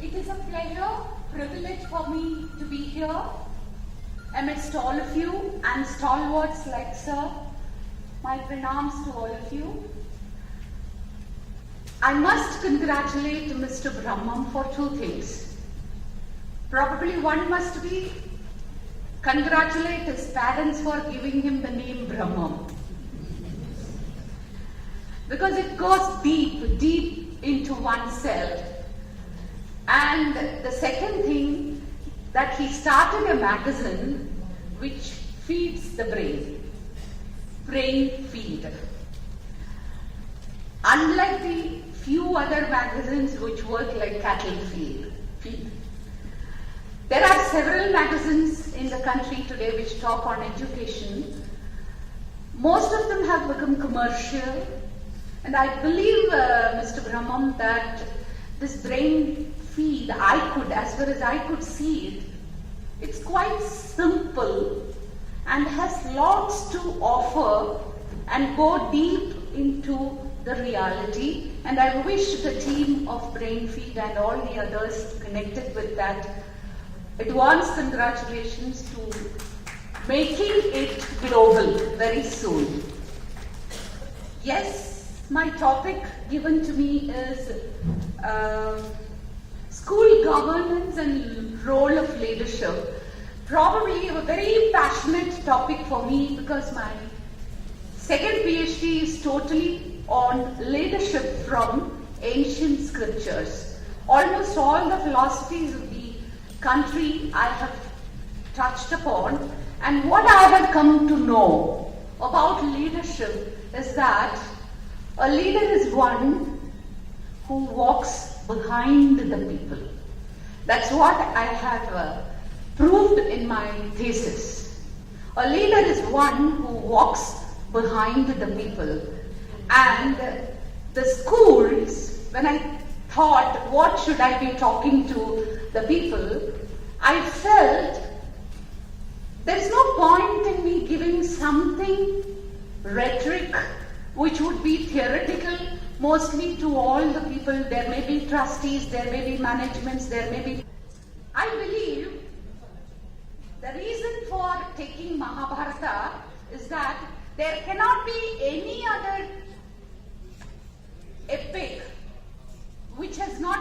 It is a pleasure, privilege for me to be here amidst all of you and stalwarts like sir. My pranams to all of you. I must congratulate Mr. Brahmam for two things. Probably one must be congratulate his parents for giving him the name Brahmam. Because it goes deep, deep into oneself. And the second thing, that he started a magazine which feeds the brain. Brain Feed. Unlike the few other magazines which work like cattle feed. There are several magazines in the country today which talk on education. Most of them have become commercial. And I believe, Mr. Brahmam, that this Brain Feed, as far as I could see it, it's quite simple and has lots to offer and go deep into the reality. And I wish the team of Brain Feed and all the others connected with that advance congratulations to making it global very soon. Yes, my topic given to me is school governance and role of leadership. Probably a very passionate topic for me because my second PhD is totally on leadership from ancient scriptures. Almost all the philosophies of the country I have touched upon, and what I have come to know about leadership is that a leader is one who walks behind the people. That's what I have proved in my thesis. A leader is one who walks behind the people. And the schools, when I thought what should I be talking to the people, I felt there's no point in me giving something rhetoric which would be theoretical mostly to all the people. There may be trustees, there may be managements, there may be... I believe the reason for taking Mahabharata is that there cannot be any other epic which has not,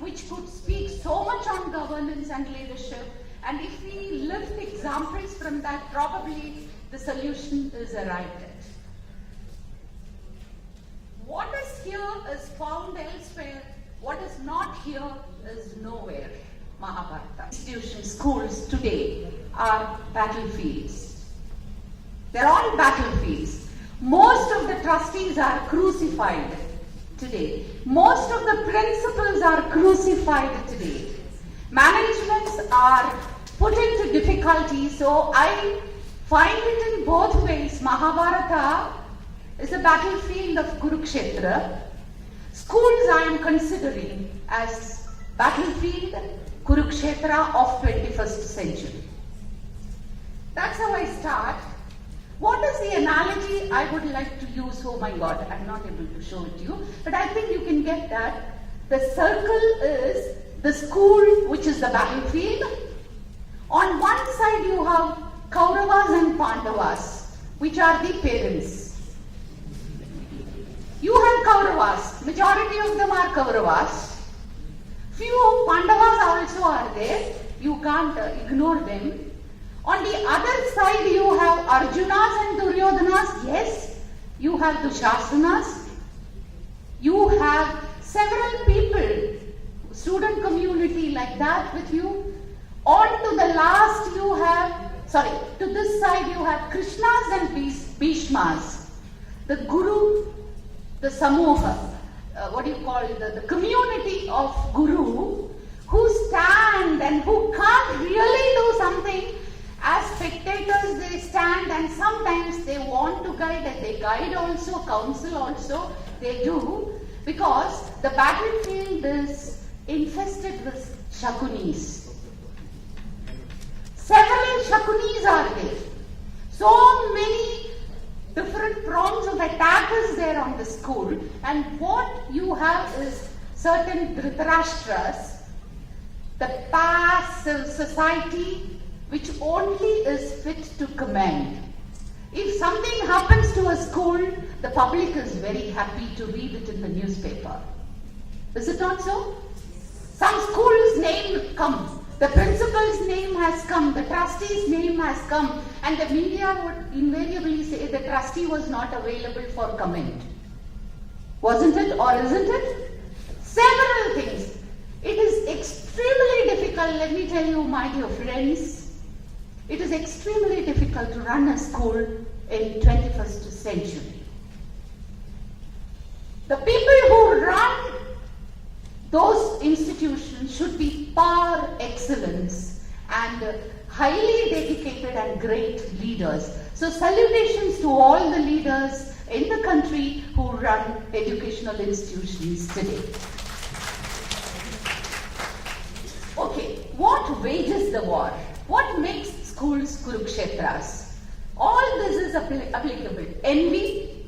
which could speak so much on governance and leadership. And if we lift examples from that, probably the solution is arrived at. What is here is found elsewhere. What is not here is nowhere. Mahabharata. Institutions, schools today are battlefields. They're all battlefields. Most of the trustees are crucified today. Most of the principals are crucified today. Managements are put into difficulty. So I find it in both ways. Mahabharata is a battlefield of Kurukshetra. Schools I am considering as battlefield Kurukshetra of 21st century. That's how I start. What is the analogy I would like to use? Oh my God, I'm not able to show it to you, but I think you can get that. The circle is the school, which is the battlefield. On one side you have Kauravas and Pandavas, which are the parents. You have Kauravas, majority of them are Kauravas. Few Pandavas also are there, you can't ignore them. On the other side you have Arjunas and Duryodhanas, yes, you have Dushasanas, you have several people, student community like that with you. On to the last you have, to this side you have Krishnas and Bhishmas, the Guru, the Samoha, the community of Guru, who stand and who can't really do something. As spectators they stand and sometimes they want to guide and they guide also, counsel also, they do, because the battlefield is infested with Shakunis. Several Shakunis are there. So many different prongs of attack is there on the school, and what you have is certain Dhritarashtras the passive society which only is fit to commend. If something happens to a school, the public is very happy to read it in the newspaper. Is it not so? Some school's name comes, the principal's name has come, the trustee's name has come, and the media would invariably say the trustee was not available for comment. Wasn't it, or isn't it? Several things. It is extremely difficult, let me tell you, my dear friends, it is extremely difficult to run a school in 21st century. The people who run those institutions should be par excellence and highly dedicated and great leaders. So salutations to all the leaders in the country who run educational institutions today. Okay, what wages the war? What makes schools Kurukshetras? All this is applicable. Envy,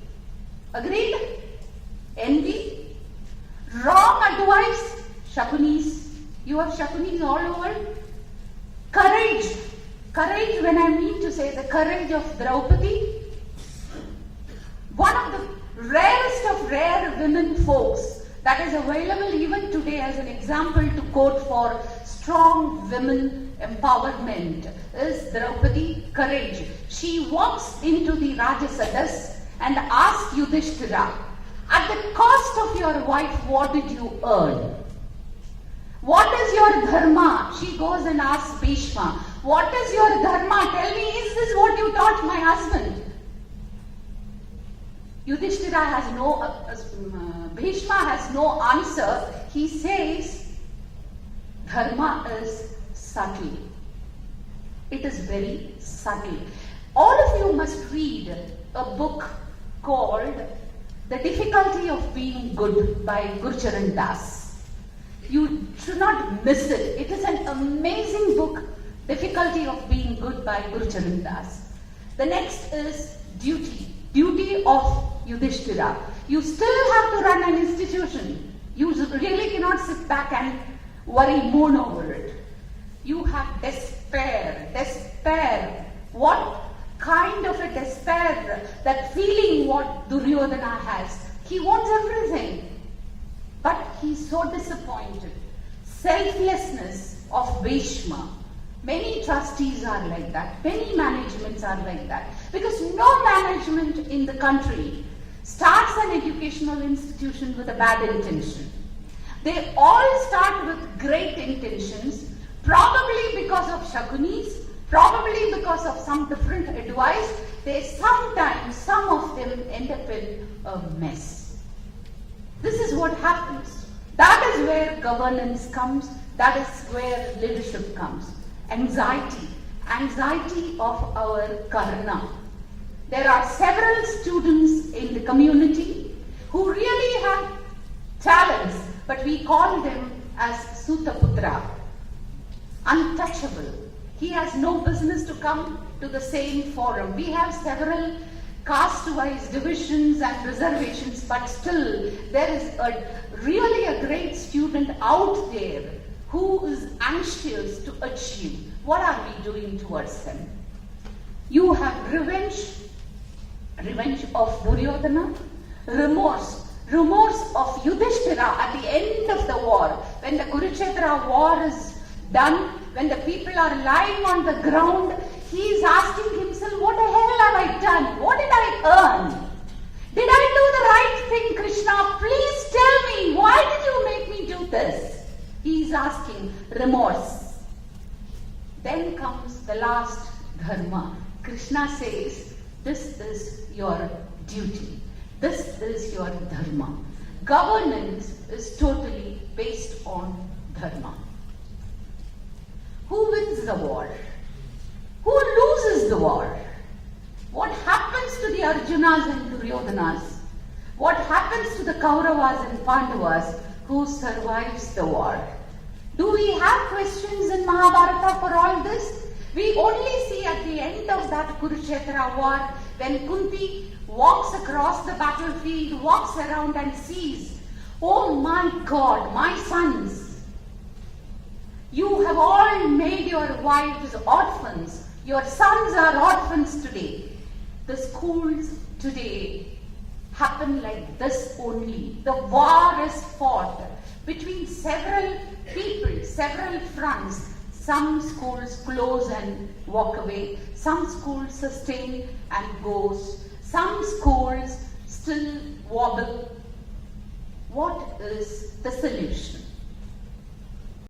agreed? Envy. Wrong advice, Shakunis. You have Shakunis all over. Courage. Courage, when I mean to say the courage of Draupadi. One of the rarest of rare women folks that is available even today as an example to quote for strong women empowerment is Draupadi, courage. She walks into the Rajasadas and asks Yudhishthira, at the cost of your wife, what did you earn? What is your dharma? She goes and asks Bhishma, what is your dharma? Tell me, is this what you taught my husband? Yudhishthira has no, Bhishma has no answer. He says, dharma is subtle. It is very subtle. All of you must read a book called The Difficulty of Being Good by Gurcharan Das. You should not miss it. It is an amazing book, Difficulty of Being Good by Gurcharan Das. The next is duty. Duty of Yudhishthira. You still have to run an institution. You really cannot sit back and worry, moan over it. You have despair. Despair. What kind of a despair? That feeling what Duryodhana has. He wants everything. But he's so disappointed. Selflessness of Bhishma. Many trustees are like that. Many managements are like that. Because no management in the country starts an educational institution with a bad intention. They all start with great intentions, probably because of Shakunis, probably because of some different advice. Sometimes, some of them end up in a mess. This is what happens. That is where governance comes. That is where leadership comes. Anxiety. Anxiety of our Karna. There are several students in the community who really have talents, but we call them as Sutaputra. Untouchable. He has no business to come to the same forum. We have several caste-wise divisions and reservations, but still there is really a great student out there who is anxious to achieve. What are we doing towards them? You have revenge. Revenge of Duryodhana. Remorse. Remorse of Yudhishthira at the end of the war. When the Kurukshetra war is done, when the people are lying on the ground, he is asking himself, what the hell have I done? What did I earn? Did I do the right thing, Krishna? Please tell me, why did you make me do this? He is asking remorse. Then comes the last dharma. Krishna says, this is your duty. This is your dharma. Governance is totally based on dharma. Who wins the war? Who loses the war? What happens to the Arjunas and Duryodhanas? What happens to the Kauravas and Pandavas? Who survives the war? Do we have questions in Mahabharata for all this? We only see at the end of that Kurukshetra war when Kunti walks across the battlefield, walks around and sees, oh my God, my sons, you your wives orphans. Your sons are orphans today. The schools today happen like this only. The war is fought between several people, several fronts. Some schools close and walk away. Some schools sustain and goes. Some schools still wobble. What is the solution?